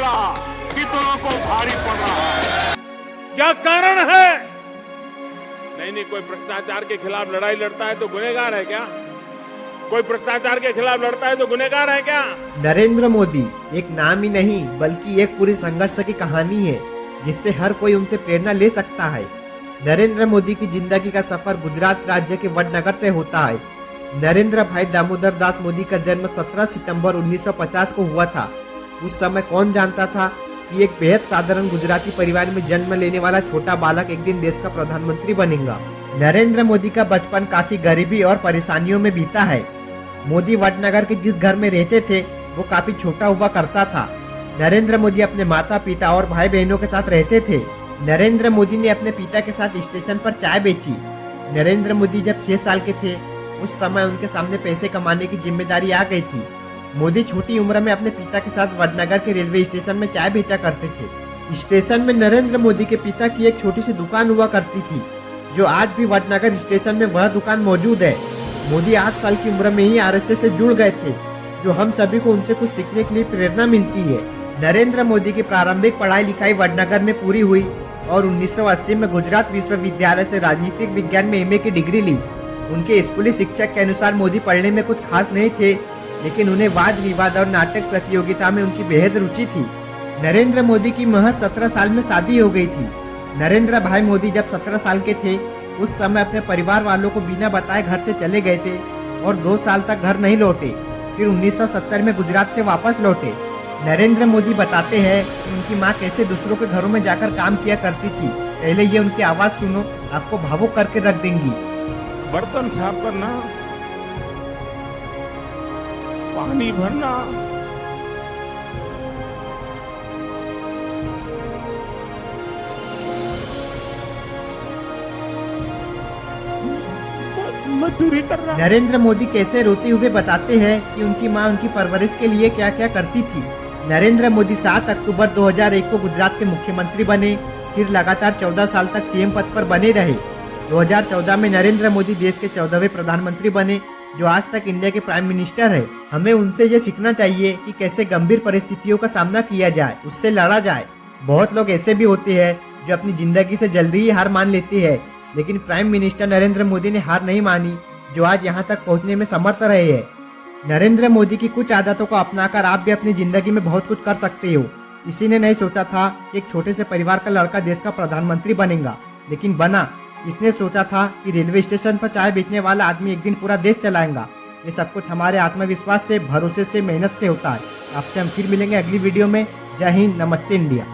मुद्दा कितनों को भारी पड़ रहा है। क्या कारण है? नहीं, कोई भ्रष्टाचार के खिलाफ लड़ाई लड़ता है तो गुनहगार है क्या? कोई भ्रष्टाचार के खिलाफ लड़ता है तो गुनहगार है क्या? नरेंद्र मोदी एक नाम ही नहीं बल्कि एक पूरी संघर्ष की कहानी है जिससे हर कोई उनसे प्रेरणा ले सकता है। नरेंद्र मोदी की जिंदगी का सफर गुजरात राज्य के वडनगर से होता है। नरेंद्र भाई दामोदर दास मोदी का जन्म 17 सितंबर 1950 को हुआ था। उस समय कौन जानता था कि एक बेहद साधारण गुजराती परिवार में जन्म लेने वाला छोटा बालक एक दिन देश का प्रधानमंत्री बनेगा। नरेंद्र मोदी का बचपन काफी गरीबी और परेशानियों में बीता है। मोदी वडनगर के जिस घर में रहते थे वो काफी छोटा हुआ करता था। नरेंद्र मोदी अपने माता पिता और भाई बहनों के साथ रहते थे। नरेंद्र मोदी ने अपने पिता के साथ स्टेशन पर चाय बेची। नरेंद्र मोदी जब 6 साल के थे उस समय उनके सामने पैसे कमाने की जिम्मेदारी आ गई थी। मोदी छोटी उम्र में अपने पिता के साथ वडनगर के रेलवे स्टेशन में चाय बेचा करते थे। स्टेशन में नरेंद्र मोदी के पिता की एक छोटी सी दुकान हुआ करती थी जो आज भी वडनगर स्टेशन में वह दुकान मौजूद है। मोदी 8 साल की उम्र में ही आरएसएस से जुड़ गए थे जो हम सभी को उनसे कुछ सीखने के लिए प्रेरणा मिलती है। नरेंद्र मोदी की प्रारंभिक पढ़ाई लिखाई वडनगर में पूरी हुई और 1980 में गुजरात विश्वविद्यालय से राजनीतिक विज्ञान में एमए की डिग्री ली। उनके स्कूली शिक्षक के अनुसार मोदी पढ़ने में कुछ खास नहीं थे, लेकिन उन्हें वाद विवाद और नाटक प्रतियोगिता में उनकी बेहद रुचि थी। नरेंद्र मोदी की महज 17 साल में शादी हो गई थी। नरेंद्र भाई मोदी जब 17 साल के थे उस समय अपने परिवार वालों को बिना बताए घर से चले गए थे और 2 साल तक घर नहीं लौटे। फिर 1970 में गुजरात से वापस लौटे। नरेंद्र मोदी बताते हैं कि उनकी माँ कैसे दूसरों के घरों में जाकर काम किया करती थी। पहले ये उनकी आवाज सुनो, आपको भावुक करके रख देंगी। बर्तन साफ करना, पानी भरना, मजदूरी करना। नरेंद्र मोदी कैसे रोते हुए बताते हैं कि उनकी माँ उनकी परवरिश के लिए क्या क्या करती थी। नरेंद्र मोदी 7 अक्टूबर 2001 को गुजरात के मुख्यमंत्री बने, फिर लगातार 14 साल तक सीएम पद पर बने रहे। 2014 में नरेंद्र मोदी देश के 14वें प्रधानमंत्री बने जो आज तक इंडिया के प्राइम मिनिस्टर है। हमें उनसे ये सीखना चाहिए कि कैसे गंभीर परिस्थितियों का सामना किया जाए, उससे लड़ा जाए। बहुत लोग ऐसे भी होते हैं जो अपनी जिंदगी से जल्दी ही हार मान लेते हैं, लेकिन प्राइम मिनिस्टर नरेंद्र मोदी ने हार नहीं मानी जो आज यहाँ तक पहुँचने में समर्थ रहे हैं। नरेंद्र मोदी की कुछ आदतों को अपनाकर आप भी अपनी जिंदगी में बहुत कुछ कर सकते हो। किसी ने नहीं सोचा था कि एक छोटे से परिवार का लड़का देश का प्रधानमंत्री बनेगा, लेकिन बना। इसने सोचा था कि रेलवे स्टेशन पर चाय बेचने वाला आदमी एक दिन पूरा देश चलाएगा। ये सब कुछ हमारे आत्मविश्वास से, भरोसे से, मेहनत से होता है। आपसे हम फिर मिलेंगे अगली वीडियो में। जय हिंद, नमस्ते इंडिया।